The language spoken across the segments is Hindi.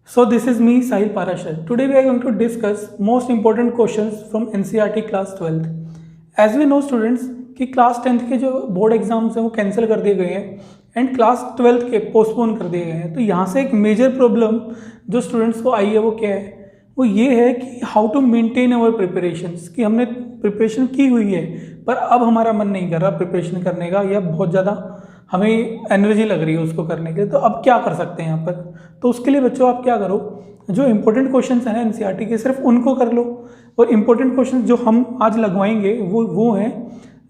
So this is me Sahil Parashar. Today we are going to discuss most important questions from NCERT class 12th. As we know students कि क्लास 10th के जो बोर्ड एग्जाम्स हैं वो कैंसिल कर दिए गए हैं एंड क्लास 12th के पोस्टपोन कर दिए गए हैं। तो यहाँ से एक मेजर प्रॉब्लम जो स्टूडेंट्स को आई है वो क्या है, वो ये है कि how to maintain our preparations, कि हमने प्रिपरेशन की हुई है पर अब हमारा मन नहीं कर रहा प्रिपरेशन करने का, या बहुत ज़्यादा हमें एनर्जी लग रही है उसको करने के लिए। तो अब क्या कर सकते हैं यहाँ पर? तो उसके लिए बच्चों आप क्या करो, जो इंपॉर्टेंट क्वेश्चंस हैं ना एनसीईआरटी के सिर्फ उनको कर लो। और इम्पोर्टेंट क्वेश्चंस जो हम आज लगवाएंगे वो हैं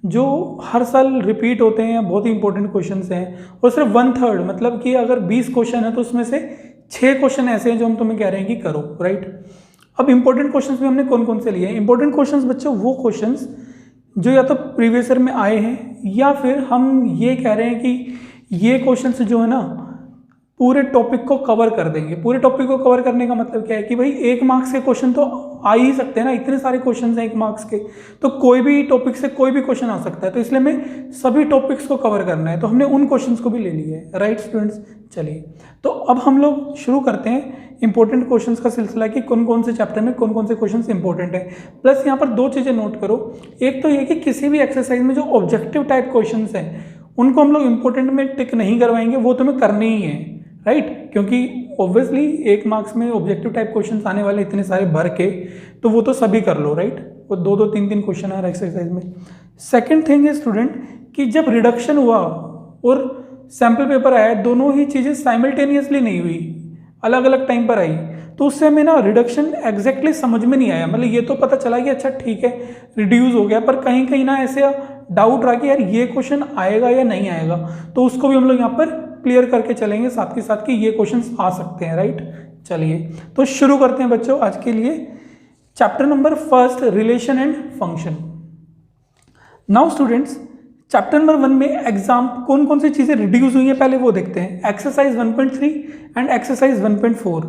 जो हर साल रिपीट होते हैं, बहुत ही इंपॉर्टेंट क्वेश्चंस हैं। और सिर्फ 1/3 मतलब कि अगर 20 क्वेश्चन है तो उसमें से 6 क्वेश्चन ऐसे हैं जो हम तुम्हें कह रहे हैं कि करो, राइट। अब इंपॉर्टेंट क्वेश्चंस में हमने कौन कौन से लिए हैं? इंपॉर्टेंट क्वेश्चंस बच्चों वो क्वेश्चंस जो या तो प्रीवियस ईयर में आए हैं, या फिर हम ये कह रहे हैं कि ये क्वेश्चंस जो है ना पूरे टॉपिक को कवर कर देंगे। पूरे टॉपिक को कवर करने का मतलब क्या है कि भाई 1 मार्क्स के क्वेश्चन तो आ ही सकते हैं ना, इतने सारे क्वेश्चन हैं 1 मार्क्स के, तो कोई भी टॉपिक से कोई भी क्वेश्चन आ सकता है। तो इसलिए हमें सभी टॉपिक्स को कवर करना है, तो हमने उन क्वेश्चंस को भी ले लिया है, राइट स्टूडेंट्स। चलिए तो अब हम लोग शुरू करते हैं इंपॉर्टेंट क्वेश्चंस का सिलसिला कि कौन कौन से चैप्टर में कौन कौन से क्वेश्चंस इंपॉर्टेंट है। प्लस यहाँ पर 2 चीज़ें नोट करो। एक तो ये कि किसी भी एक्सरसाइज में जो ऑब्जेक्टिव टाइप क्वेश्चंस हैं उनको हम लोग इंपॉर्टेंट में टिक नहीं करवाएंगे, वो तुम्हें करने ही है, राइट। क्योंकि ऑब्वियसली 1 मार्क्स में ऑब्जेक्टिव टाइप क्वेश्चंस आने वाले इतने सारे भर के, तो वो तो सभी कर लो, राइट। वो 2-2 3-3 क्वेश्चन है हर एक्सरसाइज में। सेकंड थिंग है स्टूडेंट कि जब रिडक्शन हुआ और सैम्पल पेपर आया, दोनों ही चीज़ें साइमल्टेनियसली नहीं हुई, अलग अलग टाइम पर आई, तो उससे हमें ना रिडक्शन एग्जैक्टली समझ में नहीं आया। मतलब ये तो पता चला कि अच्छा ठीक है रिड्यूस हो गया, पर कहीं कहीं ना ऐसे डाउट रहा कि यार ये क्वेश्चन आएगा या नहीं आएगा, तो उसको भी हम लोग यहाँ पर क्लियर करके चलेंगे साथ के साथ कि ये क्वेश्चंस आ सकते हैं, राइट। चलिए तो शुरू करते हैं बच्चों आज के लिए chapter number 1, relation and function. Now students chapter number 1 में एग्जाम कौन कौन सी चीज़ें रिड्यूस हुई हैं पहले वो देखते हैं। Exercise 1.3 and exercise 1.4।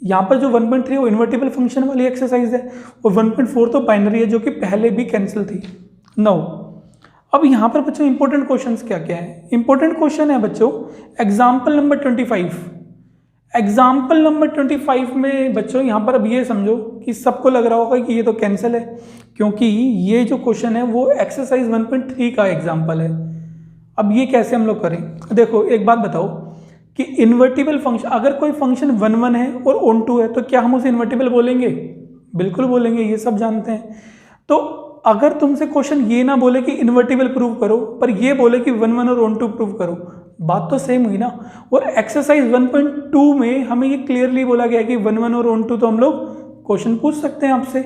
यहाँ पर जो 1.3 वो इन्वर्टिबल फंक्शन वाली एक्सरसाइज है और 1.4 तो बाइनरी है जो कि पहले भी कैंसिल थी। नाउ अब यहाँ पर बच्चों इंपॉर्टेंट क्वेश्चंस क्या क्या है? इंपॉर्टेंट क्वेश्चन है बच्चों एग्जाम्पल नंबर 25। एग्जाम्पल नंबर 25 में बच्चों यहाँ पर अब ये समझो कि सबको लग रहा होगा कि ये तो कैंसिल है, क्योंकि ये जो क्वेश्चन है वो एक्सरसाइज 1.3 का एग्जाम्पल है। अब ये कैसे हम लोग करें? देखो एक बात बताओ कि इन्वर्टिबल फंक्शन, अगर कोई फंक्शन 1 है और ऑन टू है तो क्या हम उसे इन्वर्टिबल बोलेंगे? बिल्कुल बोलेंगे, ये सब जानते हैं। तो अगर तुमसे क्वेश्चन ये ना बोले कि इन्वर्टिबल प्रूव करो, पर ये बोले कि 1 और ऑन टू प्रूव करो, बात तो सेम हुई ना। और एक्सरसाइज 1.2 में हमें ये क्लियरली बोला गया कि 1 और ऑन टू तो हम लोग क्वेश्चन पूछ सकते हैं आपसे।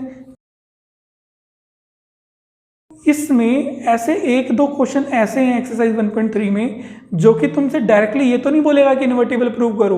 इसमें ऐसे 1-2 क्वेश्चन ऐसे हैं एक्सरसाइज 1.3 में जो कि तुमसे डायरेक्टली ये तो नहीं बोलेगा कि इन्वर्टिबल प्रूव करो,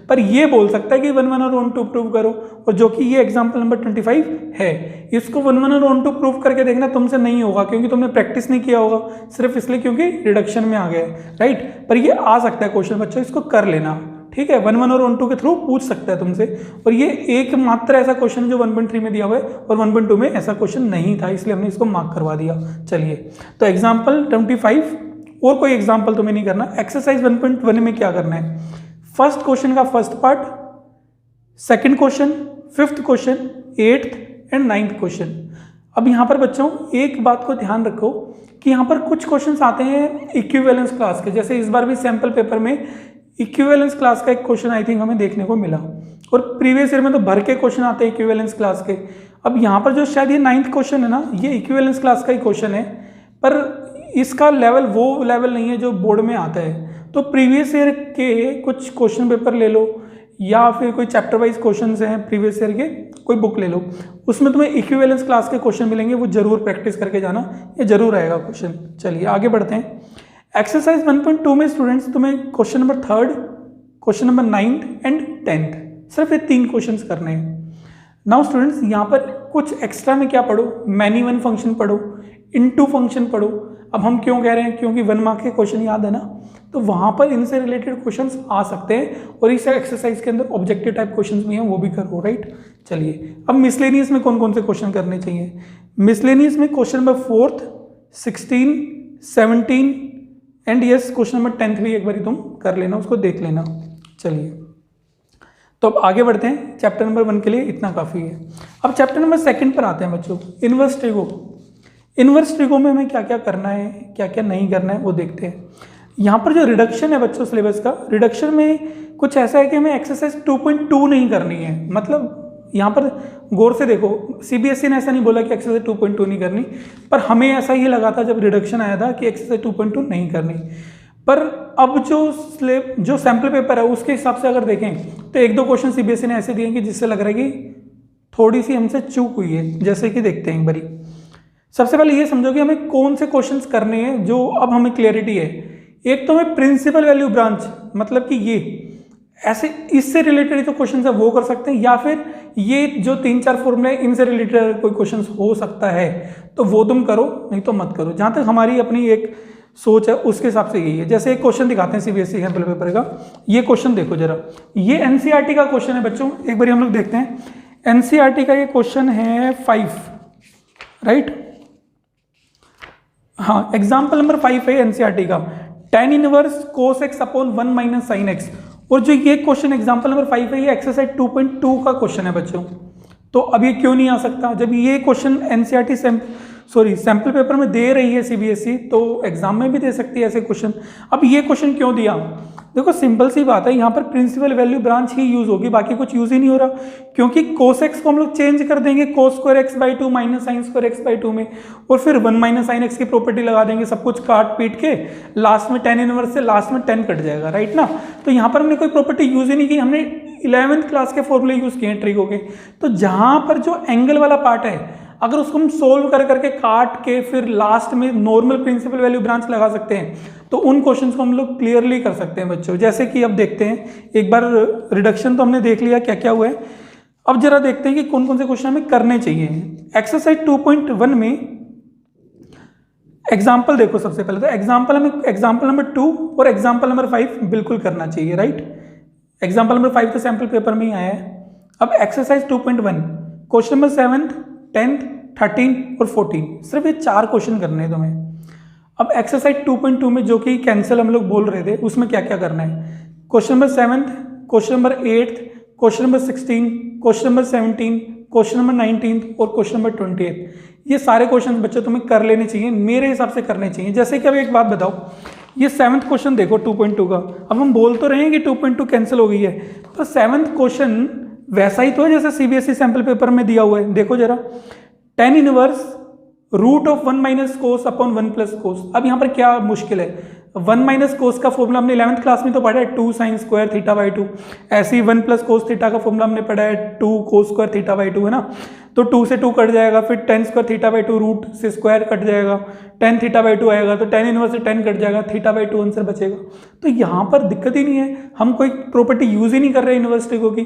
पर ये बोल सकता है कि 1 और ऑन टू प्रूव करो, और जो कि ये एग्जांपल नंबर 25 है। इसको 1 और ऑन टू प्रूव करके देखना तुमसे नहीं होगा, क्योंकि तुमने प्रैक्टिस नहीं किया होगा, सिर्फ इसलिए क्योंकि रिडक्शन में आ गया है, राइट। पर ये आ सकता है क्वेश्चन बच्चों, इसको कर लेना, ठीक है। 1 और ऑन टू के थ्रू पूछ सकता है तुमसे। और ये एकमात्र ऐसा क्वेश्चन जो 1.3 में दिया हुआ है, और 1.2 में ऐसा क्वेश्चन नहीं था, इसलिए हमने इसको मार्क करवा दिया। चलिए तो एग्जाम्पल 25 और कोई एग्जाम्पल तुम्हें नहीं करना। एक्सरसाइज 1.1 में क्या करना है? फर्स्ट क्वेश्चन का first part, second question, 5th question, 8th and 9th question. अब यहाँ पर बच्चों एक बात को ध्यान रखो कि यहाँ पर कुछ क्वेश्चंस आते हैं इक्विवेलेंस क्लास के, जैसे इस बार भी सैम्पल पेपर में इक्विवेलेंस क्लास का एक क्वेश्चन आई थिंक हमें देखने को मिला, और प्रीवियस ईयर में तो भर के क्वेश्चन आते हैं इक्विवेलेंस क्लास के। अब यहाँ पर जो शायद ये 9th क्वेश्चन है ना, ये इक्विवेलेंस क्लास का ही क्वेश्चन है, पर इसका लेवल वो लेवल नहीं है जो बोर्ड में आता है। तो प्रीवियस ईयर के कुछ क्वेश्चन पेपर ले लो, या फिर कोई चैप्टर वाइज क्वेश्चन हैं प्रीवियस ईयर के, कोई बुक ले लो, उसमें तुम्हें इक्विवेलेंस क्लास के क्वेश्चन मिलेंगे, वो जरूर प्रैक्टिस करके जाना, ये जरूर आएगा क्वेश्चन। चलिए आगे बढ़ते हैं। एक्सरसाइज 1.2 में स्टूडेंट्स तुम्हें question number 3, question number 9 and 10, सिर्फ ये 3 क्वेश्चंस करने हैं। नाउ स्टूडेंट्स यहाँ पर कुछ एक्स्ट्रा में क्या पढ़ो? मैनी वन फंक्शन पढ़ो, इनटू फंक्शन पढ़ो। अब हम क्यों कह रहे हैं? क्योंकि 1 मार्क के क्वेश्चन याद है ना, तो वहाँ पर इनसे रिलेटेड क्वेश्चंस आ सकते हैं, और इस एक्सरसाइज के अंदर ऑब्जेक्टिव टाइप क्वेश्चंस भी हैं, वो भी करो, राइट। चलिए अब मिसलेनियस में कौन कौन से क्वेश्चन करने चाहिए? मिसलेनियस में question number 4, 16, 17 and yes question number 10 भी एक बार तुम कर लेना, उसको देख लेना। चलिए तो अब आगे बढ़ते हैं, चैप्टर नंबर 1 के लिए इतना काफ़ी है। अब चैप्टर नंबर 2 पर आते हैं बच्चों, इन्वर्स ट्रिगो। इन्वर्स ट्रिगो में हमें क्या क्या करना है, क्या क्या नहीं करना है वो देखते हैं। यहाँ पर जो रिडक्शन है बच्चों सिलेबस का, रिडक्शन में कुछ ऐसा है कि हमें एक्सरसाइज 2.2 नहीं करनी है। मतलब यहाँ पर गौर से देखो, CBSE ने ऐसा नहीं बोला कि एक्सरसाइज 2.2 नहीं करनी, पर हमें ऐसा ही लगा था जब रिडक्शन आया था कि एक्सरसाइज 2.2 नहीं करनी। पर अब जो सैम्पल पेपर है उसके हिसाब से अगर देखें तो 1-2 क्वेश्चन CBSE ने ऐसे दिए कि जिससे लग रहा है कि थोड़ी सी हमसे चूक हुई है। जैसे कि देखते हैं एक बारी। सबसे पहले ये समझो कि हमें कौन से क्वेश्चंस करने हैं जो अब हमें क्लियरिटी है। एक तो हमें प्रिंसिपल वैल्यू ब्रांच, मतलब कि ये ऐसे इससे रिलेटेड जो क्वेश्चन है वो कर सकते हैं, या फिर ये जो 3-4 फॉर्मूले इनसे रिलेटेड कोई क्वेश्चन हो सकता है तो वो तुम करो, नहीं तो मत करो। जहां तक हमारी अपनी एक सोच है उसके हिसाब से यही है। जैसे एक क्वेश्चन दिखाते हैं CBSE सैम्पल पेपर का, ये क्वेश्चन देखो जरा, ये NCERT का क्वेश्चन है बच्चों। एक बार हम लोग देखते हैं NCERT का ये क्वेश्चन है 5, राइट। हाँ, एग्जाम्पल नंबर 5 है NCERT का, tan inverse cos x upon 1 minus sine x. और जो ये क्वेश्चन एग्जाम्पल नंबर 5 है ये एक्सरसाइज 2.2 का क्वेश्चन है बच्चों। तो अब ये क्यों नहीं आ सकता? जब ये क्वेश्चन NCERT सैम्पल पेपर में दे रही है CBSE, तो एग्जाम में भी दे सकती है ऐसे क्वेश्चन। अब ये क्वेश्चन क्यों दिया? देखो सिंपल सी बात है, यहाँ पर प्रिंसिपल वैल्यू ब्रांच ही यूज होगी, बाकी कुछ यूज ही नहीं हो रहा। क्योंकि cos x को हम लोग चेंज कर देंगे cos square x/2 minus sine square x/2 में, और फिर 1 माइनस साइन x की प्रॉपर्टी लगा देंगे, सब कुछ काट पीट के लास्ट में tan इनवर्स से लास्ट में 10 कट जाएगा, राइट ना। तो यहाँ पर हमने कोई प्रॉपर्टी यूज ही नहीं की, हमने 11th क्लास के फॉर्मूले यूज किए हैं ट्रिगो के। तो जहां पर जो एंगल वाला पार्ट है, अगर उसको हम सोल्व कर करके काट के फिर लास्ट में नॉर्मल प्रिंसिपल वैल्यू ब्रांच लगा सकते हैं, तो उन क्वेश्चंस को हम लोग क्लियरली कर सकते हैं बच्चों। जैसे कि अब देखते हैं, एक बार रिडक्शन तो हमने देख लिया क्या क्या हुआ है। अब जरा देखते हैं कि कौन कौन से क्वेश्चन हमें करने चाहिए। एक्सरसाइज 2.1 में एग्जाम्पल देखो, सबसे पहले तो एग्जाम्पल नंबर 2 और एग्जाम्पल नंबर 5 बिल्कुल करना चाहिए, राइट। एग्जाम्पल नंबर 5 तो सैम्पल पेपर में ही आया है। अब एक्सरसाइज 2.1 क्वेश्चन नंबर 7, 10, 13 और 14, सिर्फ ये 4 क्वेश्चन करने हैं तुम्हें। अब एक्सरसाइज 2.2 में जो कि कैंसिल हम लोग बोल रहे थे, उसमें क्या क्या करना है? Question number 7, question number 8, question number 16, question number 17, question number 19 और क्वेश्चन नंबर 28, ये सारे क्वेश्चन बच्चों तुम्हें कर लेने चाहिए, मेरे हिसाब से करने चाहिए। जैसे कि अब एक बात बताओ, ये 7th क्वेश्चन देखो 2.2 का। अब हम बोल तो रहे हैं कि 2.2 कैंसिल हो गई है, तो 7th क्वेश्चन वैसा ही तो है जैसे CBSE सैम्पल पेपर में दिया हुआ है। देखो जरा, tan inverse root of 1 minus cos upon 1 plus cos. अब यहाँ पर क्या मुश्किल है? 1 माइनस कोस का फॉर्मूला हमने 11th क्लास में तो पढ़ा है 2 साइन स्क्वायर थीटा/2। ऐसे ही 1 प्लस कोस थीटा का फॉर्मूला हमने पढ़ा है 2 कोस स्क्वायर थीटा/2, है ना। तो 2 से 2 कट जाएगा, फिर tan स्क्वायर थीटा/2 रूट से स्क्वायर कट जाएगा, tan थीटा/2 आएगा, तो tan इनवर्स से 10 कट जाएगा, थीटा/2 आंसर बचेगा। तो यहाँ पर दिक्कत ही नहीं है, हम कोई प्रॉपर्टी यूज ही नहीं कर रहे इनवर्स ट्रिगो की,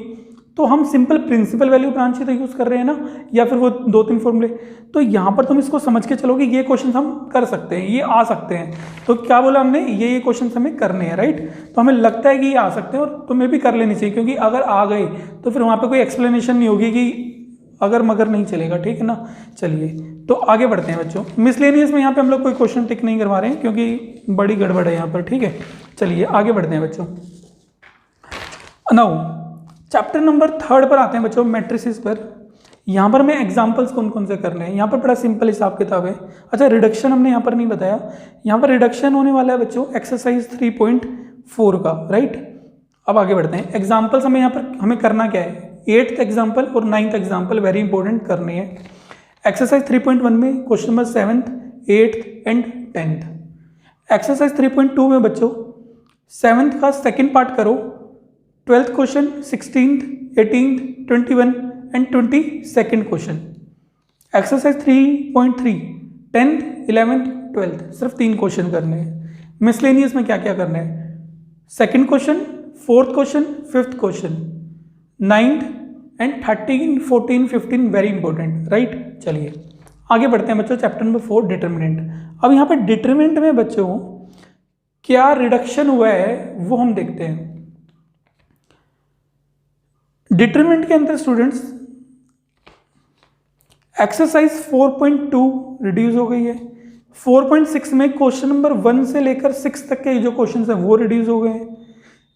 तो हम सिंपल प्रिंसिपल वैल्यू ब्रांच ही तो यूज कर रहे हैं ना, या फिर वो 2-3 फॉर्मूले। तो यहाँ पर तुम इसको समझ के चलोगे, ये क्वेश्चन हम कर सकते हैं, ये आ सकते हैं। तो क्या बोला हमने, ये क्वेश्चन हमें करने हैं, राइट। तो हमें लगता है कि ये आ सकते हैं और तुम्हें भी कर लेनी चाहिए, क्योंकि अगर आ गए तो फिर वहाँ पे कोई एक्सप्लेनेशन नहीं होगी कि अगर मगर नहीं चलेगा, ठीक है ना। चलिए तो आगे बढ़ते हैं बच्चों। मिसलेनियस में यहाँ पे हम लोग कोई क्वेश्चन टिक नहीं करवा रहे हैं, क्योंकि बड़ी गड़बड़ है यहाँ पर, ठीक है। चलिए आगे बढ़ते हैं बच्चों। नाउ चैप्टर नंबर 3 पर आते हैं बच्चों, मैट्रिसेस पर। यहाँ पर मैं एग्जाम्पल्स कौन कौन से करने हैं, यहाँ पर बड़ा सिंपल हिसाब किताब है। अच्छा, रिडक्शन हमने यहाँ पर नहीं बताया, यहाँ पर रिडक्शन होने वाला है बच्चों एक्सरसाइज 3.4 का, राइट। अब आगे बढ़ते हैं। एग्जाम्पल्स हमें यहाँ पर हमें करना क्या है, 8th एग्जाम्पल और 9th एग्जाम्पल वेरी इंपॉर्टेंट करने हैं। एक्सरसाइज 3.1 में question number 7th, 8th and 10th। Exercise 3.2 में बच्चों 7th का सेकेंड पार्ट करो, 12th question, 16th, 18th, 21 and 22nd question. Exercise 3.3 10th, 11th, 12th, सिर्फ 3 क्वेश्चन करने हैं। मिसलेनियस में क्या क्या करना है, second question, 4th question, 5th question, 9th and 13, 14, 15 very important, right. चलिए आगे बढ़ते हैं बच्चों, चैप्टर नंबर 4 डिटर्मिनेंट। अब यहाँ पर डिटर्मिनेंट में बच्चों क्या रिडक्शन हुआ है वो हम देखते हैं। डिटरमिनेंट के अंदर स्टूडेंट्स एक्सरसाइज 4.2 रिड्यूस हो गई है। 4.6 में क्वेश्चन नंबर 1 से लेकर 6 तक के जो क्वेश्चन है वो रिड्यूस हो गए हैं।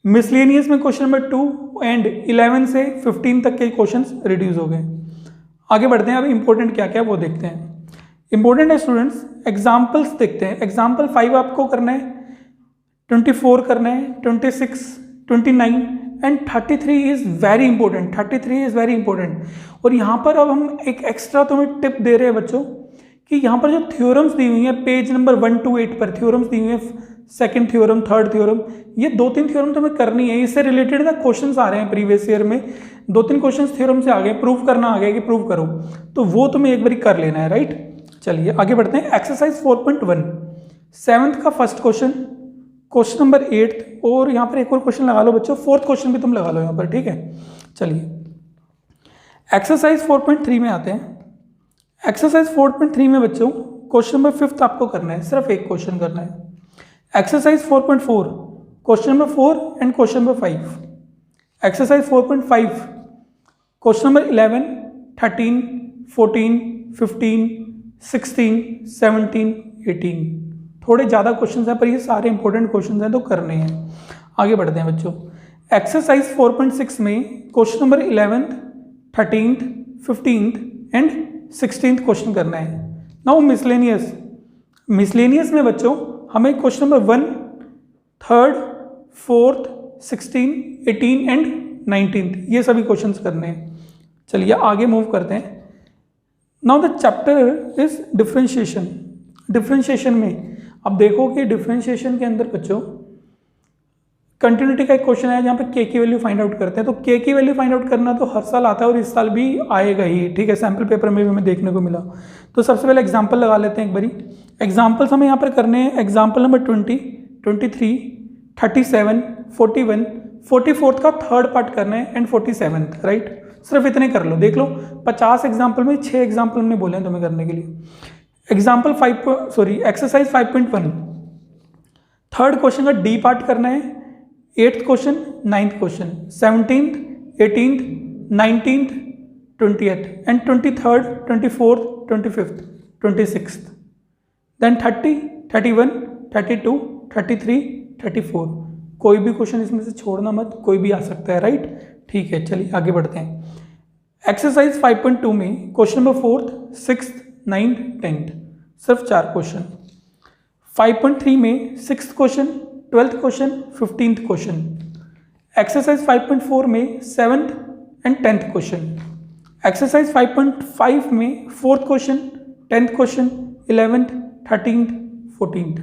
मिसलेनियस में क्वेश्चन नंबर 2 एंड 11 से 15 तक के क्वेश्चंस रिड्यूस हो गए। आगे बढ़ते हैं, अब इंपॉर्टेंट क्या क्या वो देखते हैं। इंपॉर्टेंट है स्टूडेंट्स, एग्जाम्पल्स देखते हैं। एग्जाम्पल 5 आपको करना है, 24 करना है, 26, 29 and 33 is very important. 33 is very important. और यहाँ पर अब हम एक एक्स्ट्रा तुम्हें टिप दे रहे हैं बच्चों कि यहाँ पर जो थ्योरम्स दी हुई हैं पेज नंबर 1 to 8 पर थ्योरम्स दी हुई हैं, सेकंड थ्योरम, थर्ड थ्योरम, ये 2-3 थ्योरम तुम्हें करनी है। इससे रिलेटेड ना क्वेश्चंस आ रहे हैं प्रीवियस ईयर में, 2-3 क्वेश्चंस थ्योरम से आ गए, प्रूव करना आ गया कि प्रूव करो, तो वो तुम्हें एक बार कर लेना है, राइट। चलिए आगे बढ़ते हैं। एक्सरसाइज 4.1 7th का फर्स्ट क्वेश्चन नंबर 8th, और यहाँ पर एक और क्वेश्चन लगा लो बच्चों, 4th क्वेश्चन भी तुम लगा लो यहाँ पर, ठीक है। चलिए एक्सरसाइज 4.3 में आते हैं। एक्सरसाइज 4.3 में बच्चों क्वेश्चन नंबर 5th आपको करना है, सिर्फ एक क्वेश्चन करना है। Exercise 4.4 question number 4 and question number 5। Exercise 4.5 question number 11, 13, 14, 15, 16, 17, 18। थोड़े ज़्यादा क्वेश्चंस हैं पर ये सारे इंपॉर्टेंट क्वेश्चंस हैं तो करने हैं। आगे बढ़ते हैं बच्चों। एक्सरसाइज 4.6 में question number 11th, 13th, 15th and 16th question करना है। नाउ मिसलेनियस में बच्चों हमें question number 1, 3rd, 4th, 16, 18 and 19th ये सभी क्वेश्चंस करने हैं। चलिए आगे मूव करते हैं। Now the chapter is differentiation. Differentiation में अब देखो कि डिफरेंशिएशन के अंदर बच्चों कंटिन्यूटी का एक क्वेश्चन है जहाँ पे के की वैल्यू फाइंड आउट करते हैं। तो के की वैल्यू फाइंड आउट करना तो हर साल आता है और इस साल भी आएगा ही, ठीक है। सैम्पल पेपर में भी हमें देखने को मिला। तो सबसे पहले एग्जांपल लगा लेते हैं एक बारी। एग्जांपल्स हमें यहाँ पर करने हैं। एग्जांपल नंबर 20, 23, 37, 41, 44 का थर्ड पार्ट करना है एंड 47th, राइट। सिर्फ इतने कर लो, देख लो 50 एग्जाम्पल में 6 एग्जाम्पल हमने बोले हैं तुम्हें करने के लिए। एक्सरसाइज 5.1 थर्ड क्वेश्चन का डी पार्ट करना है, 8th question, 9th question, 17th, 18th, 19th, 20th and 23rd, 24th, 25th, 26th, then 30, 31, 32, 33, 34। कोई भी क्वेश्चन इसमें से छोड़ना मत, कोई भी आ सकता है, राइट। ठीक है, चलिए आगे बढ़ते हैं। एक्सरसाइज 5.2 में question number 4th, 6th, 9th, 10th सिर्फ 4 क्वेश्चन। 5.3 में 6th question, 12th question, 15th question. Exercise 5.4 में 7th and 10th question. Exercise 5.5 में 4th question, 10th question, 11th, 13th, 14th।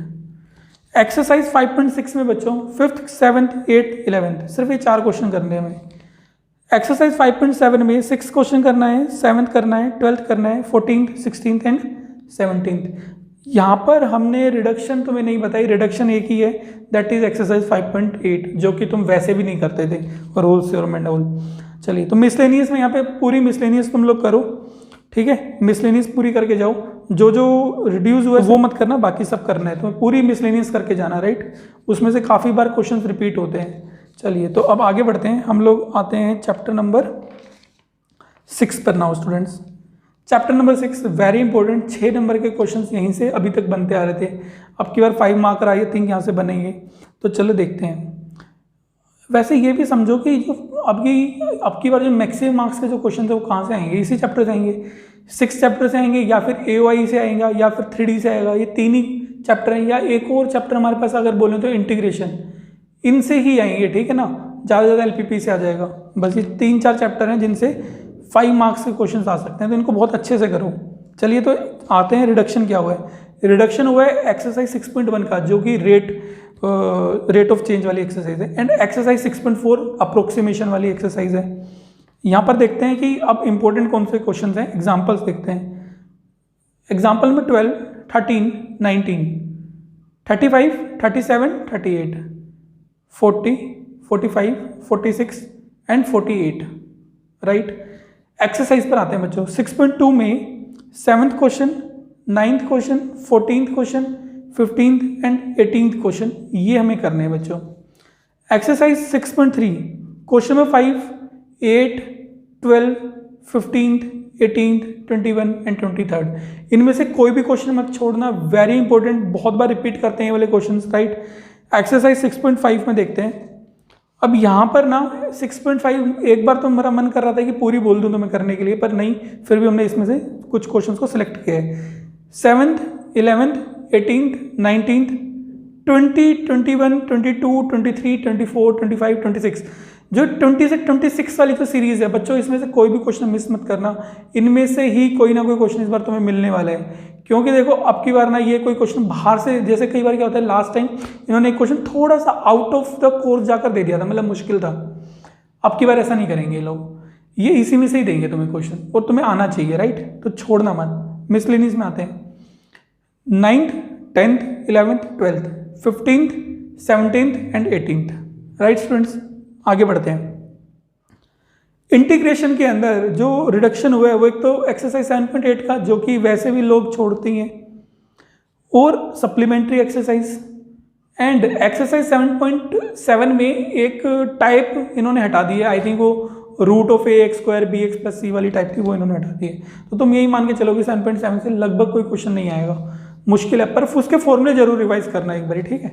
Exercise 5.6 में बच्चों 5th, 7th, 8th, 11th सिर्फ ये 4 क्वेश्चन करने हैं हमें। एक्सरसाइज 5.7 में 6th क्वेश्चन करना है, 7th करना है, 12th करना है, 14th, 16th एंड 17th। यहाँ पर हमने रिडक्शन तुम्हें नहीं बताई, रिडक्शन एक ही है, दैट इज एक्सरसाइज 5.8 जो कि तुम वैसे भी नहीं करते थे रोल से और मेंडोल। चलिए तो मिसलेनियस में यहाँ पे पूरी मिसलेनियस तुम लोग करो, ठीक है। मिसलेनियस पूरी करके जाओ, जो जो रिड्यूस हुआ है वो मत करना, बाकी सब करना है। तो पूरी मिसलेनियस करके जाना, राइट। उसमें से काफ़ी बार क्वेश्चन रिपीट होते हैं। चलिए तो अब आगे बढ़ते हैं, हम लोग आते हैं चैप्टर नंबर 6 पर now students. Chapter number 6 very important, 6 number के क्वेश्चंस यहीं से अभी तक बनते आ रहे थे। अब की बार 5 मार्कर आई थिंक यहाँ से बनेंगे, तो चलो देखते हैं। वैसे ये भी समझो कि जो अब की बार जो मैक्सिमम मार्क्स के जो क्वेश्चन है वो कहाँ से आएंगे, इसी चैप्टर से आएंगे, 6 चैप्टर से आएंगे या फिर AOI से आएगा या फिर 3D से आएगा। ये 3 ही चैप्टर हैं, या एक और चैप्टर हमारे पास अगर बोलें तो इंटीग्रेशन, इनसे ही आएंगे, ठीक है ना। ज़्यादा से ज़्यादा LPP से आ जाएगा। बस ये 3-4 चैप्टर हैं जिनसे 5 मार्क्स के क्वेश्चन आ सकते हैं, तो इनको बहुत अच्छे से करो। चलिए तो आते हैं रिडक्शन क्या हुआ है। रिडक्शन हुआ है एक्सरसाइज 6.1 का, जो कि रेट ऑफ चेंज वाली एक्सरसाइज है, एंड एक्सरसाइज 6.4 अप्रोक्सीमेशन वाली एक्सरसाइज है। यहाँ पर देखते हैं कि अब इंपॉर्टेंट कौन से क्वेश्चन हैं, एग्जाम्पल्स देखते हैं। एग्जाम्पल में 12, 13, 19, 35, 37, 38, 40, 45, 46 एंड 48, राइट। एक्सरसाइज पर आते हैं बच्चों। 6.2 में 7th question, 9th question, 14th question, 15th and 18th question ये हमें करने हैं बच्चों। Exercise 6.3 question number 5, 8, 12, 15th, 18th, 21 and 23rd। इनमें से कोई भी क्वेश्चन मत छोड़ना, वेरी इंपॉर्टेंट, बहुत बार रिपीट करते हैं ये वाले क्वेश्चन, राइट। एक्सरसाइज 6.5 में देखते हैं। अब यहाँ पर ना 6.5 एक बार तो मेरा मन कर रहा था कि पूरी बोल दूँ तो मैं करने के लिए, पर नहीं, फिर भी हमने इसमें से कुछ क्वेश्चंस को सिलेक्ट किया है। 7th, 11th, 18th, 19th, 20, 21, 22, 23, 24, 25, 26, जो 20 से 26 वाली जो सीरीज है बच्चों, इसमें से कोई भी क्वेश्चन मिस मत करना। इनमें से ही कोई ना कोई क्वेश्चन इस बार तुम्हें मिलने वाला है, क्योंकि देखो अब की बार ना ये कोई क्वेश्चन बाहर से, जैसे कई बार क्या होता है, लास्ट टाइम इन्होंने एक क्वेश्चन थोड़ा सा आउट ऑफ द कोर्स जाकर दे दिया था, मतलब मुश्किल था। अब की बार ऐसा नहीं करेंगे ये लोग, ये इसी में से ही देंगे तुम्हें क्वेश्चन, और तुम्हें आना चाहिए, राइट? तो छोड़ना मत। मिसलेनियस में आते हैं 9th, 10th, 11th, 12th, 15th, 17th and 18th, right students? आगे बढ़ते हैं। इंटीग्रेशन के अंदर जो रिडक्शन हुआ है वो एक तो एक्सरसाइज 7.8 का, जो कि वैसे भी लोग छोड़ती हैं, और सप्लीमेंट्री एक्सरसाइज, एंड एक्सरसाइज 7.7 में एक टाइप इन्होंने हटा दी है, आई थिंक वो रूट ऑफ ax² bx+c वाली टाइप थी, वो इन्होंने हटा दी है। तो तुम यही मान के चलो कि 7.7 से लगभग कोई क्वेश्चन नहीं आएगा, मुश्किल है, पर उसके फॉर्मूले जरूर रिवाइज करना एक बार, ठीक है?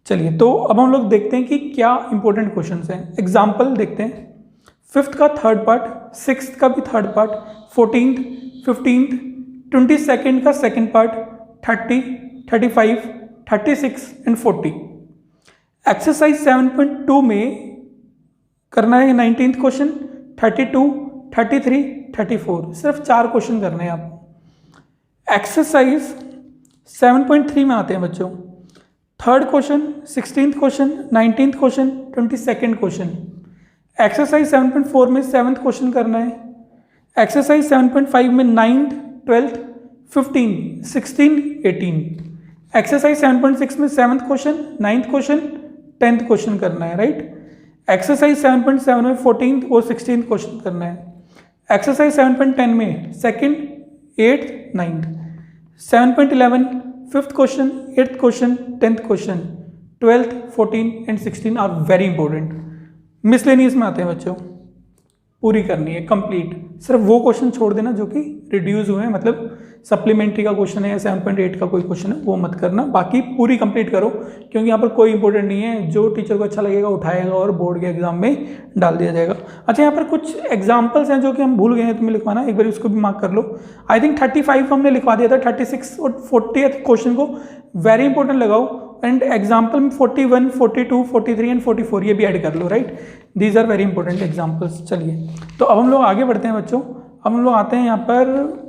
चलिए, तो अब हम लोग देखते हैं कि क्या इंपॉर्टेंट क्वेश्चंस हैं। एग्जाम्पल देखते हैं। 5th का थर्ड पार्ट, 6th का भी third part, 14th, 15th, 22nd का सेकंड पार्ट, 30, 35, 36 एंड 40। एक्सरसाइज 7.2 में करना है 19th क्वेश्चन, 32, 33, 34, सिर्फ 4 क्वेश्चन करने हैं आपको। एक्सरसाइज 7.3 में आते हैं बच्चों, third question, 16th question, 19th question, 22nd question. Exercise 7.4 में 7th क्वेश्चन करना है। एक्सरसाइज 7.5 में 9th, 12th, 15, 16, 18। एक्सरसाइज 7.6 में 7th question, 9th question, 10th question करना है, राइट? एक्सरसाइज 7.7 में 14th और 16th क्वेश्चन करना है। एक्सरसाइज 7.10 में 2nd, 8th, 9th। 7.11 5th question, 8th question, 10th question. 12th, 14 and 16 are very important. Miscellaneous में आते हैं बच्चों, पूरी करनी है कंप्लीट, सिर्फ वो क्वेश्चन छोड़ देना जो कि रिड्यूस हुए हैं, मतलब सप्लीमेंट्री का क्वेश्चन है या 7.8 का कोई क्वेश्चन है वो मत करना, बाकी पूरी कंप्लीट करो, क्योंकि यहाँ पर कोई इंपॉर्टेंट नहीं है, जो टीचर को अच्छा लगेगा उठाएगा और बोर्ड के एग्जाम में डाल दिया जाएगा। अच्छा, यहाँ पर कुछ एग्जाम्पल्स हैं जो कि हम भूल गए हैं, तुम्हें लिखवाना, एक बार उसको भी मार्क कर लो। आई थिंक 35 हमने लिखवा दिया था, 36 और 40th क्वेश्चन को वेरी इंपॉर्टेंट लगाओ, एंड एग्जाम्पल में 41, 42, 43 एंड 44 ये भी ऐड कर लो, right? These are very important examples. चलिए, तो अब हम लोग आगे बढ़ते हैं बच्चों। अब हम लोग आते हैं यहाँ पर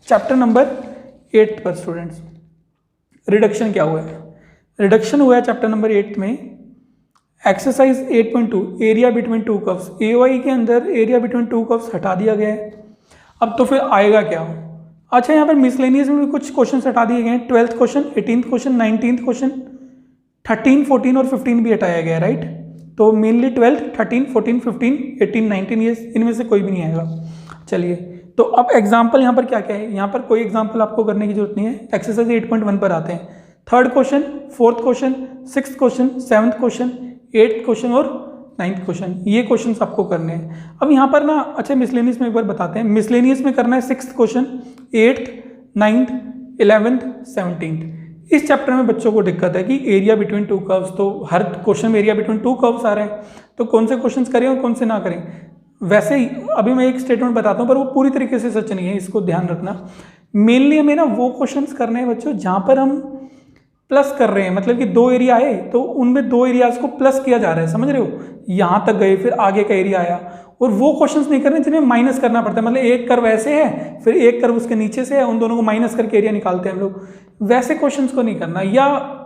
चैप्टर नंबर 8 पर स्टूडेंट्स। रिडक्शन क्या हुआ है? रिडक्शन हुआ है चैप्टर नंबर 8 में। Exercise 8.2 area between two curves, AOI के अंदर एरिया बिटवीन टू कर्व्स हटा दिया गया है। अब तो फिर आएगा क्या? अच्छा, यहाँ पर मिसलेनियस में भी कुछ क्वेश्चन हटा दिए गए हैं। 12th question, 18th question, 19th question, 13, 14 और 15 भी हटाया गया है, राइट? तो मेनली 12th, 13, 14, 15, 18, 19 ये इनमें से कोई भी नहीं आएगा। चलिए, तो अब एग्जाम्पल यहाँ पर क्या क्या है? यहाँ पर कोई एग्जाम्पल आपको करने की जरूरत नहीं है। एक्सरसाइज 8.1 पर आते हैं। Third question, 4th question, 6th question, 7th question, 8th question और 9th क्वेश्चन, ये क्वेश्चन आपको करने हैं। अब यहाँ पर ना, अच्छा मिसलेनियस में एक बार बताते हैं। मिसलेनियस में करना है 6th question, 8th, 9th, 11th, 17th। इस चैप्टर में बच्चों को दिक्कत है कि एरिया बिटवीन टू कर्व्स, तो हर क्वेश्चन में एरिया बिटवीन टू कर्व्स आ रहे हैं, तो कौन से क्वेश्चन करें और कौन से ना करें। वैसे ही अभी मैं एक स्टेटमेंट बताता हूँ, पर वो पूरी तरीके से सच नहीं है, इसको ध्यान रखना। मेनली हमें ना वो क्वेश्चंस करने हैं बच्चों जहाँ पर हम प्लस कर रहे हैं, मतलब कि 2 एरिया आए तो उनमें 2 एरियाज को प्लस किया जा रहा है, समझ रहे हो? यहाँ तक गए, फिर आगे का एरिया आया, और वो क्वेश्चंस नहीं करने जिन्हें माइनस करना पड़ता है, मतलब एक कर्व ऐसे है, फिर एक कर्व उसके नीचे से है, उन दोनों को माइनस करके एरिया निकालते हैं हम लोग। वैसे क्वेश्चंस को नहीं करना, या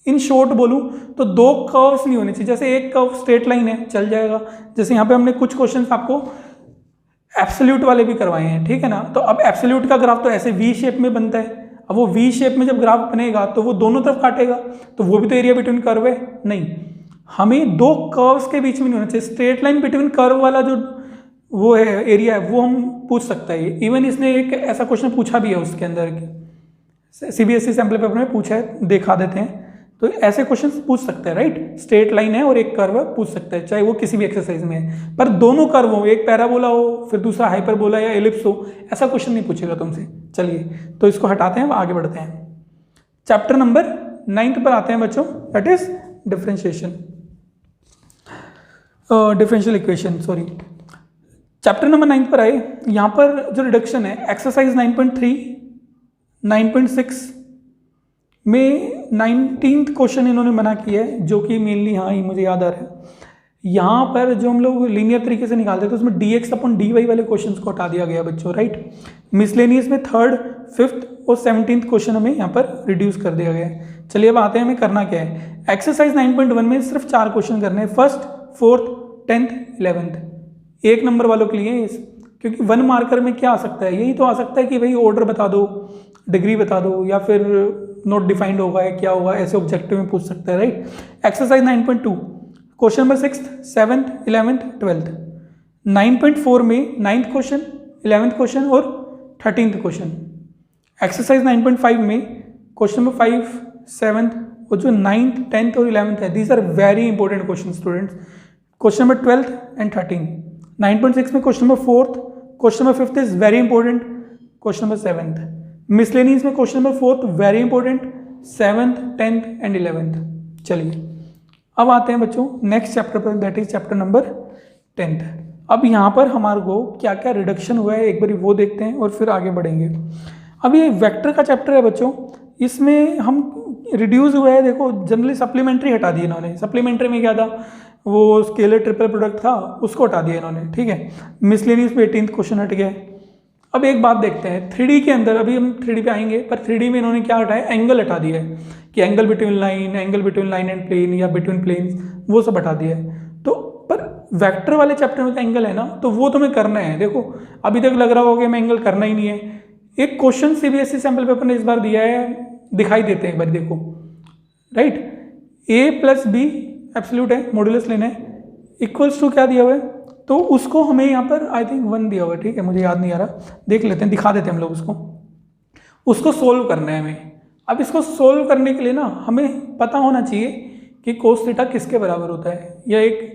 इन शॉर्ट बोलूं तो 2 कर्व्स नहीं होने चाहिए। जैसे एक कर्व स्ट्रेट लाइन है, चल जाएगा। जैसे यहाँ पे हमने कुछ क्वेश्चंस आपको एब्सोल्यूट वाले भी करवाए हैं, ठीक है ना? तो अब एब्सोल्यूट का ग्राफ तो ऐसे वी शेप में बनता है। अब वो वी शेप में जब ग्राफ बनेगा तो वो दोनों तरफ काटेगा, तो वो भी तो एरिया बिटवीन कर्व है। नहीं, हमें 2 कर्व्स के बीच में नहीं होना चाहिए। स्ट्रेट लाइन बिटवीन कर्व वाला जो वो है एरिया है, वो हम पूछ सकता है। इवन इसने एक ऐसा क्वेश्चन पूछा भी है उसके अंदर, CBSE सैम्पल पेपर में पूछा है, दिखा देते हैं। तो ऐसे क्वेश्चन पूछ सकते हैं, राइट? स्ट्रेट लाइन है और एक कर्व है, पूछ सकते हैं, चाहे वो किसी भी एक्सरसाइज में है। पर दोनों कर्व हो, एक पैराबोला हो, फिर दूसरा हाइपरबोला या एलिप्स हो, ऐसा क्वेश्चन नहीं पूछेगा तुमसे। चलिए, तो इसको हटाते हैं, आगे बढ़ते हैं। चैप्टर नंबर 9 पर आते हैं बच्चों, that is differentiation. Differential equation, sorry, chapter number 9 पर आए। यहाँ पर जो रिडक्शन है, एक्सरसाइज 9.3, 9.6 में 19th क्वेश्चन इन्होंने मना किया है, जो कि मेनली, हाँ ये मुझे याद आ रहा है, यहाँ पर जो हम लोग लीनियर तरीके से निकालते थे उसमें dx/dy वाले क्वेश्चंस को हटा दिया गया बच्चों, राइट। मिसलेनियस में 3rd, 5th और 17th क्वेश्चन हमें यहाँ पर रिड्यूस कर दिया गया है। चलिए अब आते हैं हमें करना क्या है। एक्सरसाइज 9.1 में सिर्फ 4 क्वेश्चन करने हैं, 1st, 4th, 10th, 11th, 1 number वालों के लिए, क्योंकि 1 मार्कर में क्या आ सकता है, यही तो आ सकता है कि भाई ऑर्डर बता दो, डिग्री बता दो, या फिर नॉट डिफाइंड होगा या क्या होगा, ऐसे ऑब्जेक्टिव में पूछ सकता है, right. Exercise 9.2 question number 6th, 7th, 11th, 12th, 9.4 में 9th क्वेश्चन, 11th क्वेश्चन और 13th क्वेश्चन। एक्सरसाइज 9.5 में क्वेश्चन नंबर 5, 7th और जो 9th, 10th और 11th है, these are very important question students. Question number 12th and 13। 9.6 में question number 4th, question number 5th is very important, question number 7th। Miscellaneous में question number 4th very important, 7th, 10th and 11th। चलिए अब आते हैं बच्चों नेक्स्ट चैप्टर पर, that is chapter number 10th। अब यहाँ पर हमारे को क्या क्या रिडक्शन हुआ है एक बार वो देखते हैं और फिर आगे बढ़ेंगे। अब ये वेक्टर का चैप्टर है बच्चों, इसमें हम रिड्यूस हुआ है, देखो जनरली सप्लीमेंट्री हटा दी इन्होंने। सप्लीमेंट्री में क्या था, वो स्केलर ट्रिपल प्रोडक्ट था, उसको हटा दिया इन्होंने, ठीक है। मिसलेनियस में 18th क्वेश्चन हट गया। अब एक बात देखते हैं 3D के अंदर, अभी हम 3D पे आएंगे, पर 3D में इन्होंने क्या हटाया, एंगल हटा दिया है कि angle between line, angle between line and plane या बिटवीन प्लेन्स, वो सब हटा दिया है। तो पर वेक्टर वाले चैप्टर में तो एंगल है ना, तो वो तुम्हें करना है। देखो अभी तक लग रहा होगा मैं एंगल करना ही नहीं है, एक क्वेश्चन CBSE सैम्पल पेपर ने इस बार दिया है, दिखाई देते हैं एक बार, देखो राइट। A+B एब्सोल्यूट है, मॉड्यूलस लेना है, इक्वल्स टू क्या दिया हुआ है, तो उसको हमें यहाँ पर आई थिंक 1 दिया हुआ है, ठीक है, मुझे याद नहीं आ रहा, देख लेते हैं, दिखा देते हैं हम लोग उसको सोल्व करना है हमें। अब इसको सोल्व करने के लिए ना हमें पता होना चाहिए कि कोस थीटा किसके बराबर होता है, या एक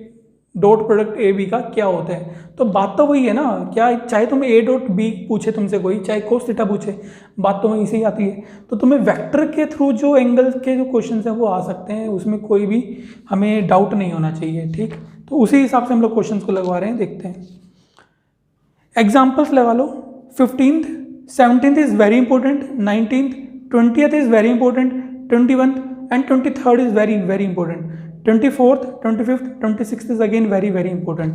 डॉट प्रोडक्ट AB का क्या होता है। तो बात तो वही है ना, क्या चाहे तुम्हें A.B पूछे तुमसे कोई, चाहे कोस थीटा पूछे, बात तो वहीं से ही आती है। तो तुम्हें वेक्टर के थ्रू जो एंगल के जो क्वेश्चन हैं वो आ सकते हैं, उसमें कोई भी हमें डाउट नहीं होना चाहिए, ठीक। तो उसी हिसाब से हम लोग क्वेश्चन को लगवा रहे हैं, देखते हैं। एग्जाम्पल्स लगा लो। 15th, 17th is very important, 19th, 20th is very important, 21th and 23rd is very very important, 24th, 25th, 26th is again very very important,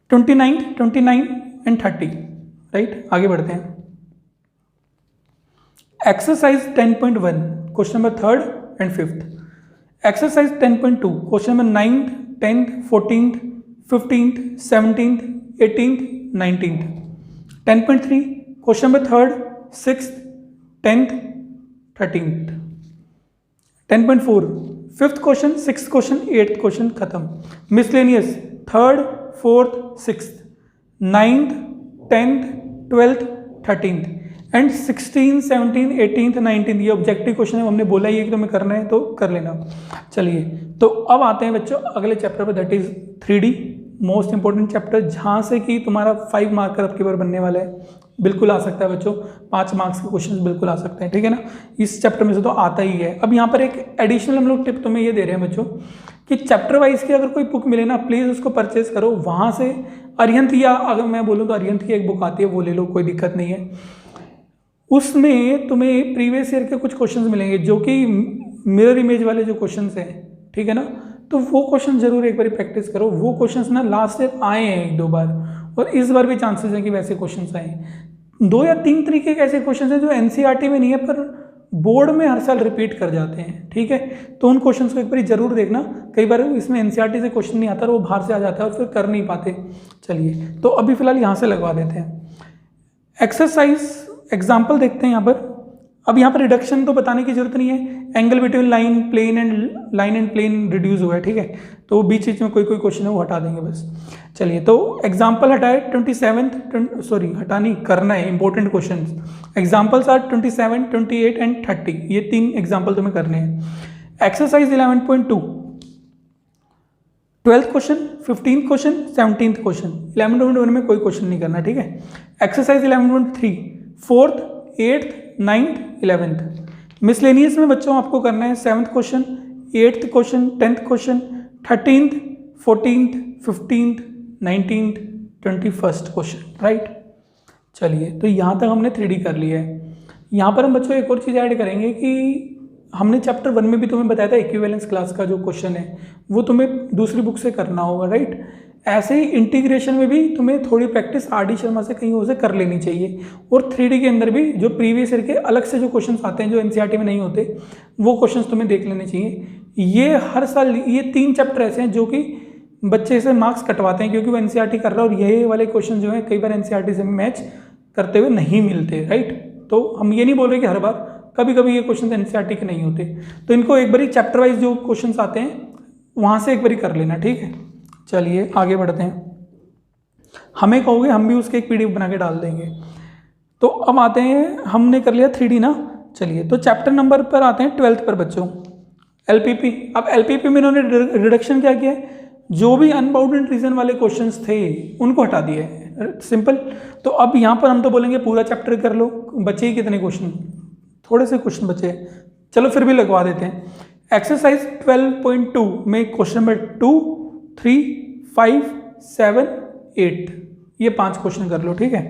29th, 29 and 30, right। आगे बढ़ते हैं। Exercise 10.1 question number 3rd and 5th। Exercise 10.2 question number 9th, 10th, 14th, 15th, 17th, 18th, 19th। 10.3 question number 3rd, 6th, 10th, 13th। 10.4 5th question, 6th question, 8th question खत्म। Miscellaneous 3rd, 4th, 6th, 9th, 10th, 12th, 13th and 16, 17, 18th, 19th। ये ऑब्जेक्टिव क्वेश्चन है, हमने बोला ही है कि तुम्हें करना है तो कर लेना। चलिए तो अब आते हैं बच्चों अगले चैप्टर पर, that is 3D, most important chapter, जहाँ से कि तुम्हारा 5 मार्कर अब की बार बनने वाला है। बिल्कुल आ सकता है बच्चों, 5 मार्क्स के क्वेश्चन बिल्कुल आ सकते हैं, ठीक है ना। इस चैप्टर में से तो आता ही है। अब यहाँ पर एक एडिशनल हम लोग टिप तुम्हें ये दे रहे हैं बच्चों कि चैप्टर वाइज की अगर कोई बुक मिले ना, प्लीज़ उसको परचेज करो। वहाँ से अरिहंत, या अगर मैं बोलूँ तो अरिहंत की एक बुक आती है, वो ले लो, कोई दिक्कत नहीं है। उसमें तुम्हें प्रीवियस ईयर के कुछ क्वेश्चंस मिलेंगे जो कि मिरर इमेज वाले जो क्वेश्चंस हैं, ठीक है ना। तो वो क्वेश्चन जरूर एक बार प्रैक्टिस करो। वो क्वेश्चंस ना लास्ट ईयर आए हैं 1-2 बार, और इस बार भी चांसेस हैं कि वैसे क्वेश्चंस आए। 2 या 3 तरीके के ऐसे क्वेश्चंस हैं जो NCERT में नहीं है पर बोर्ड में हर साल रिपीट कर जाते हैं, ठीक है। तो उन क्वेश्चंस को एक बार जरूर देखना। कई बार इसमें NCERT से क्वेश्चन नहीं आता और वो बाहर से आ जाता है और फिर कर नहीं पाते। चलिए तो अभी फिलहाल यहाँ से लगवा देते हैं। एक्सरसाइज एग्जाम्पल देखते हैं यहाँ पर। अब यहाँ पर रिडक्शन तो बताने की जरूरत नहीं है, angle between line and plane reduce हुआ है, ठीक है। तो बीच बीच में कोई क्वेश्चन है वो हटा देंगे बस। चलिए तो एग्जाम्पल हटाए 27th, सॉरी हटा नहीं, करना है important question. Examples are 27, 28 and 30। ये 3 एग्जाम्पल तुम्हें करने हैं। Exercise 11.2 12th question, 15th question, 17th question. 11.1 में कोई क्वेश्चन नहीं करना, ठीक है। Exercise 11.3 4th, 8th, 9th, 11th। Miscellaneous में बच्चों आपको करना है 7th question, 8th question, 10th question, 13th, 14th, 15th, 19th, 21st question, right. चलिए, तो यहाँ तक हमने 3D कर लिया है। यहाँ पर हम बच्चों एक और चीज़ ऐड करेंगे कि हमने चैप्टर 1 में भी तुम्हें बताया था इक्विवेलेंस क्लास का जो क्वेश्चन है वो तुम्हें दूसरी बुक से करना होगा, राइट। ऐसे ही इंटीग्रेशन में भी तुम्हें थोड़ी प्रैक्टिस RD शर्मा से कहीं और से कर लेनी चाहिए। और 3D के अंदर भी जो प्रीवियस ईयर के अलग से जो क्वेश्चन्स आते हैं जो NCERT में नहीं होते वो क्वेश्चन्स तुम्हें देख लेने चाहिए। ये हर साल ये 3 चैप्टर ऐसे हैं जो कि बच्चे से मार्क्स कटवाते हैं क्योंकि वो NCERT कर रहा है और यही वाले क्वेश्चन जो हैं कई बार NCERT से मैच करते हुए नहीं मिलते, राइट। तो हम ये नहीं बोल रहे कि हर बार, कभी कभी ये क्वेश्चन NCERT के नहीं होते, तो इनको एक बारी चैप्टर वाइज जो क्वेश्चंस आते हैं वहाँ से एक बारी कर लेना, ठीक है। चलिए आगे बढ़ते हैं। हमें कहोगे हम भी उसके एक PDF बना के डाल देंगे। तो अब आते हैं, हमने कर लिया 3D ना। चलिए, तो चैप्टर नंबर पर आते हैं 12th पर बच्चों, LPP। अब LPP में इन्होंने रिडक्शन क्या किया है, जो भी अनबाउंडेड रीजन वाले क्वेश्चंस थे उनको हटा दिया है, सिंपल। तो अब यहाँ पर हम तो बोलेंगे पूरा चैप्टर कर लो, बचे ही कितने क्वेश्चन, थोड़े से क्वेश्चन बचे, चलो फिर भी लगवा देते हैं। एक्सरसाइज 12.2 में क्वेश्चन नंबर 2, 3, 5, 7, 8 ये 5 क्वेश्चन कर लो, ठीक है।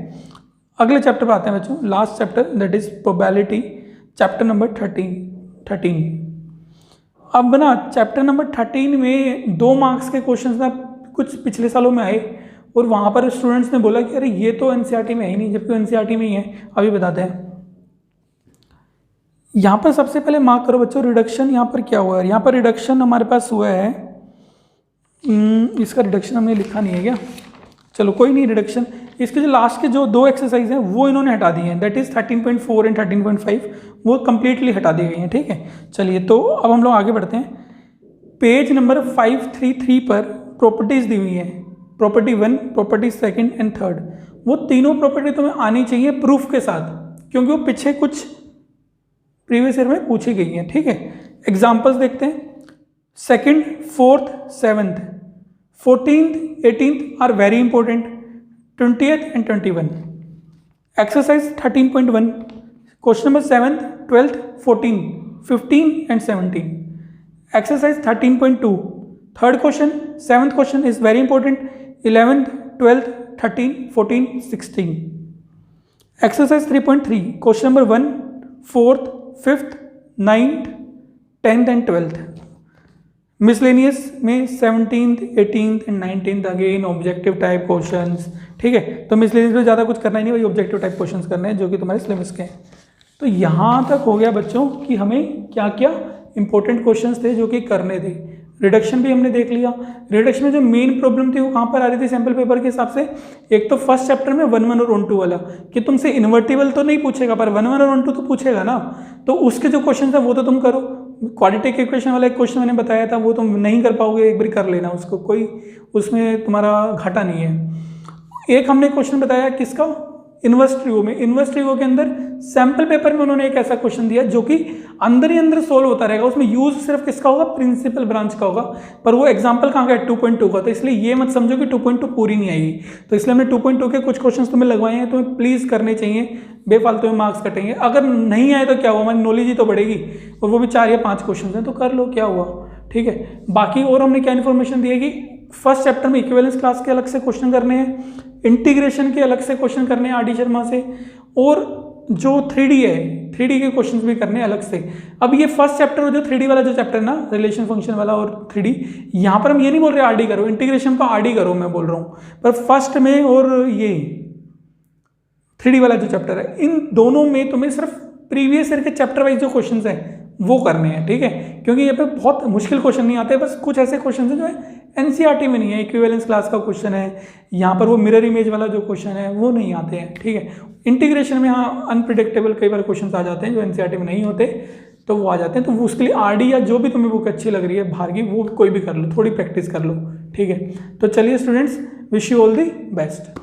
अगले चैप्टर पर आते हैं बच्चों, last chapter that is probability, chapter number 13। अब ना चैप्टर नंबर 13 में 2 मार्क्स के क्वेश्चन ना कुछ पिछले सालों में आए और वहाँ पर स्टूडेंट्स ने बोला कि अरे ये तो NCERT में है ही नहीं, जबकि NCERT में ही है। अभी बताते हैं। यहाँ पर सबसे पहले मार्क करो बच्चों रिडक्शन। यहाँ पर क्या हुआ है, यहाँ पर रिडक्शन हमारे पास हुआ है, इसका रिडक्शन हमने लिखा नहीं है क्या, चलो कोई नहीं। रिडक्शन इसके जो लास्ट के जो 2 एक्सरसाइज हैं वो इन्होंने हटा दिए हैं, दैट इज 13.4 एंड 13.5 वो कंप्लीटली हटा दी गई हैं, ठीक है। चलिए, तो अब हम लोग आगे बढ़ते हैं। पेज नंबर 533 पर प्रॉपर्टीज दी हुई है, प्रॉपर्टी 1, प्रॉपर्टी 2 एंड 3। वो तीनों प्रॉपर्टी तुम्हें आनी चाहिए प्रूफ के साथ, क्योंकि वो पीछे कुछ प्रीवियस ईयर में पूछी गई हैं, ठीक है। एग्जाम्पल्स देखते हैं। 2nd, 4th, 7th, 14th, 18th are very important, 20th and 21। Exercise 13.1 question number 7th, 12th, 14, 15 and 17। Exercise 13.2 third question, 7th question is very important, 11th, 12th, 13, 14, 16। Exercise 3.3 question number 1, 4th, 5th, 9th, 10th and 12th। Miscellaneous में 17th, 18th एंड 19th again objective type questions, ठीक है। तो मिसलेनियस में ज़्यादा कुछ करना ही नहीं, वही ऑब्जेक्टिव टाइप क्वेश्चंस करने हैं जो कि तुम्हारे सिलेबस के हैं। तो यहाँ तक हो गया बच्चों कि हमें क्या क्या इंपॉर्टेंट क्वेश्चंस थे जो कि करने थे। रिडक्शन भी हमने देख लिया। रिडक्शन में जो मेन प्रॉब्लम थी वो कहाँ पर आ रही थी सैम्पल पेपर के हिसाब से, एक तो फर्स्ट चैप्टर में 1, 1 और 1, 2 वाला कि तुमसे इन्वर्टिबल तो नहीं पूछेगा पर 1, 1 और 1, 2 तो पूछेगा ना, तो उसके जो क्वेश्चन है वो तो तुम करो। क्वाड्रेटिक इक्वेशन वाला एक क्वेश्चन मैंने बताया था वो तुम नहीं कर पाओगे, एक बार कर लेना उसको, कोई उसमें तुम्हारा घाटा नहीं है। एक हमने क्वेश्चन बताया किसका, इनवर्स ट्रिगो में। इनवर्स ट्रिगो के अंदर सैंपल पेपर में उन्होंने एक ऐसा क्वेश्चन दिया जो कि अंदर ही अंदर सोल्व होता रहेगा, उसमें यूज सिर्फ किसका होगा, प्रिंसिपल ब्रांच का होगा, पर वो एग्जांपल कहाँ का है, 2.2 का। तो इसलिए ये मत समझो कि 2.2 पूरी नहीं आएगी, तो इसलिए हमने 2.2 के कुछ क्वेश्चंस तुम्हें लगवाए हैं, तुम्हें प्लीज करने चाहिए, बेफालतू में मार्क्स कटेंगे। अगर नहीं आए तो क्या हुआ, हमारी नॉलेज ही तो बढ़ेगी, और वो भी 4 या 5 क्वेश्चन हैं, तो कर लो, क्या हुआ, ठीक है। बाकी और हमने क्या इन्फॉर्मेशन दी है कि फर्स्ट चैप्टर में इक्विवेलेंस क्लास के अलग से क्वेश्चन करने हैं, इंटीग्रेशन के अलग से क्वेश्चन करने हैं RD शर्मा से, और जो 3D है 3D के क्वेश्चंस भी करने हैं अलग से। अब ये फर्स्ट चैप्टर और जो 3D वाला जो चैप्टर है ना, रिलेशन फंक्शन वाला और 3D, यहाँ पर हम ये नहीं बोल रहे RD करो, इंटीग्रेशन का RD करो मैं बोल रहा हूँ, पर फर्स्ट में और ये 3D वाला जो चैप्टर है, इन दोनों में तुम्हें सिर्फ प्रीवियस ईयर के चैप्टर वाइज जो क्वेश्चन हैं वो करने हैं, ठीक है। क्योंकि यहाँ पे बहुत मुश्किल क्वेश्चन नहीं आते, बस कुछ ऐसे क्वेश्चन हैं जो है NCERT में नहीं है। इक्विवेलेंस क्लास का क्वेश्चन है, यहाँ पर वो मिरर इमेज वाला जो क्वेश्चन है वो नहीं आते हैं, ठीक है। इंटीग्रेशन में हाँ अनप्रिडिक्टेबल कई बार क्वेश्चन आ जाते हैं जो NCERT में नहीं होते, तो वो आ जाते हैं। तो उसके लिए RD या जो भी तुम्हें बुक अच्छी लग रही है बाहर की, वो कोई भी कर लो, थोड़ी प्रैक्टिस कर लो, ठीक है। तो चलिए students, wish you all the best.